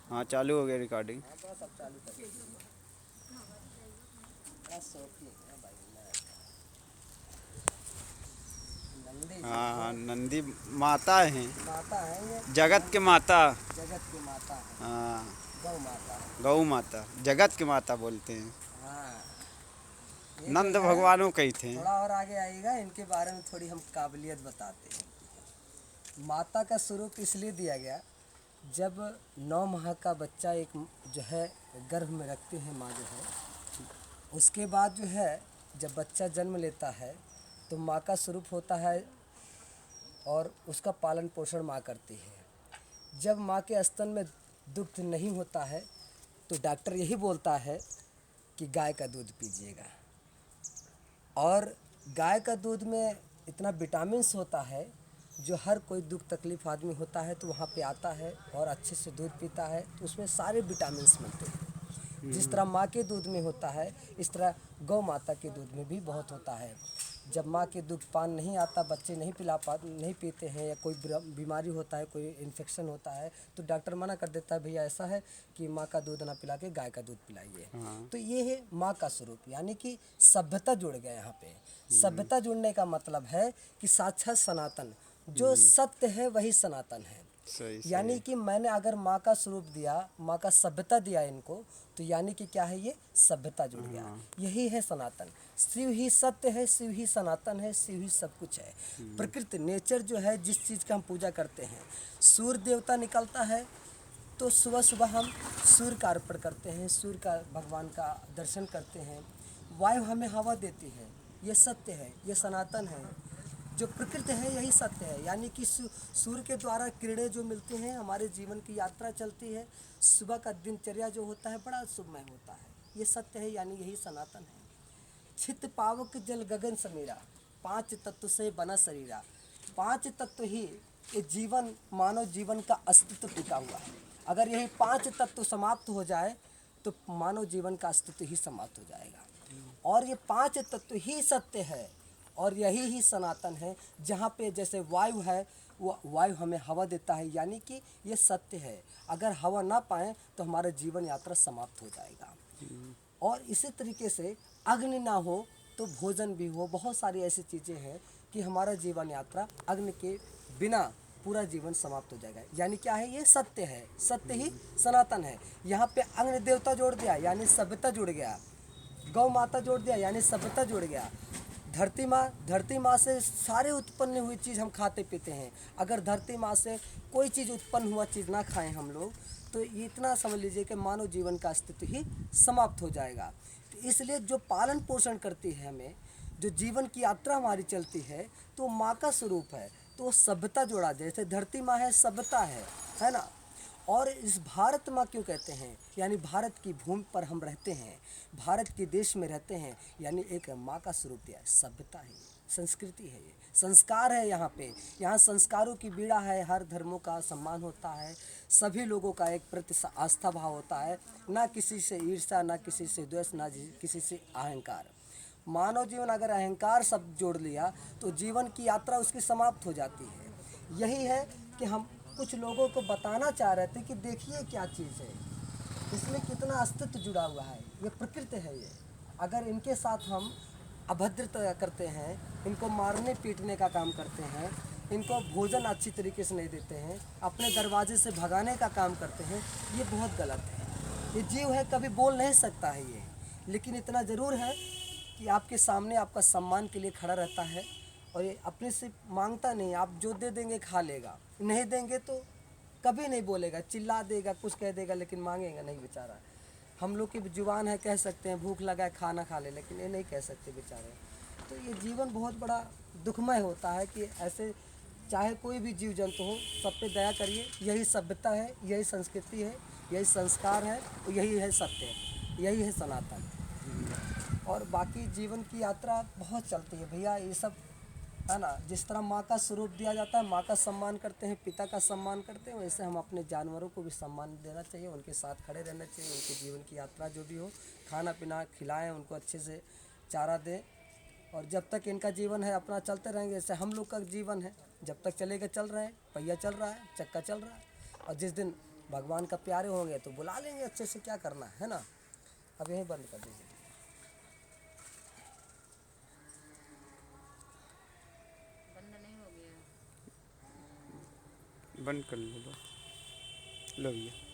हाँ चालू हो गया रिकॉर्डिंग। हाँ तो सब चालू कर दीजिए। बड़ा शौकीन है भाई नंदी जी हाँ हाँ हैं। नंदी माता हैं। माता है ये। जगत के माता। जगत की माता है। हाँ गौ माता है। गौ माता जगत के माता बोलते हैं। हाँ ये जो नंद है भगवानों कही थे। थोड़ा और आगे आइएगा, इनके बारे में थोड़ी हम काबिलियत बताते हैं। माता का स्वरूप इसलिए दिया गया, जब 9 माह का बच्चा एक जो है गर्भ में रखते हैं माँ जो है, उसके बाद जो है जब बच्चा जन्म लेता है तो माँ का स्वरूप होता है और उसका पालन पोषण माँ करती है। जब माँ के स्तन में दुग्ध नहीं होता है तो डॉक्टर यही बोलता है कि गाय का दूध पीजिएगा। और गाय का दूध में इतना विटामिन्स होता है जो हर कोई दुख तकलीफ़ आदमी होता है तो वहाँ पे आता है और अच्छे से दूध पीता है तो उसमें सारे विटामिन्स मिलते हैं। जिस तरह माँ के दूध में होता है इस तरह गौ माता के दूध में भी बहुत होता है। जब माँ के दूध पान नहीं आता, बच्चे नहीं पीते हैं या कोई बीमारी होता है, कोई इन्फेक्शन होता है तो डॉक्टर मना कर देता है भैया ऐसा है कि माँ का दूध ना पिला के गाय का दूध पिलाइए। हाँ। तो ये है माँ का स्वरूप, यानी कि सभ्यता जुड़ गया यहाँ पे। सभ्यता जुड़ने का मतलब है कि साक्षात सनातन जो सत्य है वही सनातन है। सही सही। यानी कि मैंने अगर माँ का स्वरूप दिया, माँ का सभ्यता दिया इनको, तो यानी कि क्या है, ये सभ्यता जुड़ गया। हाँ। यही है सनातन। शिव ही सत्य है, शिव ही सनातन है, शिव ही सब कुछ है। प्रकृति नेचर जो है, जिस चीज़ का हम पूजा करते हैं, सूर्य देवता निकलता है तो सुबह सुबह हम सूर्य का अर्पण करते हैं, सूर्य का भगवान का दर्शन करते हैं। वायु हमें हवा देती है, ये सत्य है, ये सनातन है। जो प्रकृति है यही सत्य है, यानी कि सूर्य के द्वारा किरणें जो मिलती हैं, हमारे जीवन की यात्रा चलती है। सुबह का दिनचर्या जो होता है बड़ा शुभमय होता है, ये सत्य है, यानी यही सनातन है। छित पावक जल गगन समीरा, 5 तत्व से बना शरीरा। 5 तत्व ही ये जीवन, मानव जीवन का अस्तित्व टिका हुआ है। अगर यही 5 तत्व समाप्त हो जाए तो मानव जीवन का अस्तित्व ही समाप्त हो जाएगा। और ये 5 तत्व ही सत्य है और यही ही सनातन है। जहाँ पे जैसे वायु है, वो वायु हमें हवा देता है, यानी कि ये सत्य है। अगर हवा ना पाएँ तो हमारा जीवन यात्रा समाप्त हो जाएगा। और इसी तरीके से अग्नि ना हो तो भोजन भी हो। बहुत सारी ऐसी चीज़ें हैं कि हमारा जीवन यात्रा अग्नि के बिना पूरा जीवन समाप्त हो जाएगा। यानी क्या है, ये सत्य है, सत्य ही सनातन है। यहाँ पे अग्नि देवता जोड़ दिया यानी सभ्यता जुड़ गया, गौ माता जोड़ दिया यानी सभ्यता जुड़ गया। धरती माँ से सारे उत्पन्न हुई चीज़ हम खाते पीते हैं। अगर धरती माँ से कोई चीज़ उत्पन्न हुआ चीज़ ना खाएं हम लोग तो ये इतना समझ लीजिए कि मानव जीवन का अस्तित्व ही समाप्त हो जाएगा। तो इसलिए जो पालन पोषण करती है हमें, जो जीवन की यात्रा हमारी चलती है, तो माँ का स्वरूप है। तो वो सभ्यता जोड़ा, जैसे धरती माँ है, सभ्यता है ना। और इस भारत माँ क्यों कहते हैं, यानी भारत की भूमि पर हम रहते हैं, भारत के देश में रहते हैं, यानी एक माँ का स्वरूप दिया है। सभ्यता है, संस्कृति है, ये संस्कार है। यहाँ पे यहाँ संस्कारों की बीड़ा है। हर धर्मों का सम्मान होता है, सभी लोगों का एक प्रति आस्था भाव होता है, ना किसी से ईर्ष्या, ना किसी से द्वेष, ना किसी से अहंकार। मानव जीवन अगर अहंकार सब जोड़ लिया तो जीवन की यात्रा उसकी समाप्त हो जाती है। यही है कि हम कुछ लोगों को बताना चाह रहे थे कि देखिए क्या चीज़ है, इसमें कितना अस्तित्व जुड़ा हुआ है, ये प्रकृति है। ये अगर इनके साथ हम अभद्रता करते हैं, इनको मारने पीटने का काम करते हैं, इनको भोजन अच्छी तरीके से नहीं देते हैं, अपने दरवाजे से भगाने का काम करते हैं, ये बहुत गलत है। ये जीव है, कभी बोल नहीं सकता है ये, लेकिन इतना ज़रूर है कि आपके सामने आपका सम्मान के लिए खड़ा रहता है और ये अपने से मांगता नहीं। आप जो दे देंगे खा लेगा, नहीं देंगे तो कभी नहीं बोलेगा, चिल्ला देगा, कुछ कह देगा, लेकिन मांगेगा नहीं बेचारा। हम लोग की जुबान है, कह सकते हैं भूख लगा है खाना खा ले, लेकिन ये नहीं कह सकते बेचारे। तो ये जीवन बहुत बड़ा दुखमय होता है कि ऐसे चाहे कोई भी जीव जंतु हो, सब पे दया करिए। यही सभ्यता है, यही संस्कृति है, यही संस्कार है, और यही है सत्य है, यही है सनातन। और बाकी जीवन की यात्रा बहुत चलती है भैया, ये सब है ना। जिस तरह माँ का स्वरूप दिया जाता है, माँ का सम्मान करते हैं, पिता का सम्मान करते हैं, वैसे हम अपने जानवरों को भी सम्मान देना चाहिए, उनके साथ खड़े रहना चाहिए। उनके जीवन की यात्रा जो भी हो, खाना पीना खिलाएं, उनको अच्छे से चारा दें। और जब तक इनका जीवन है अपना चलते रहेंगे। जैसे हम लोग का जीवन है, जब तक चलेगा चल रहे हैं, पहिया चल रहा है, चक्का चल रहा है। और जिस दिन भगवान का प्यारे होंगे तो बुला लेंगे अच्छे से, क्या करना है ना। अब यहीं बंद कर दीजिए। बंद कर लो लो भैया।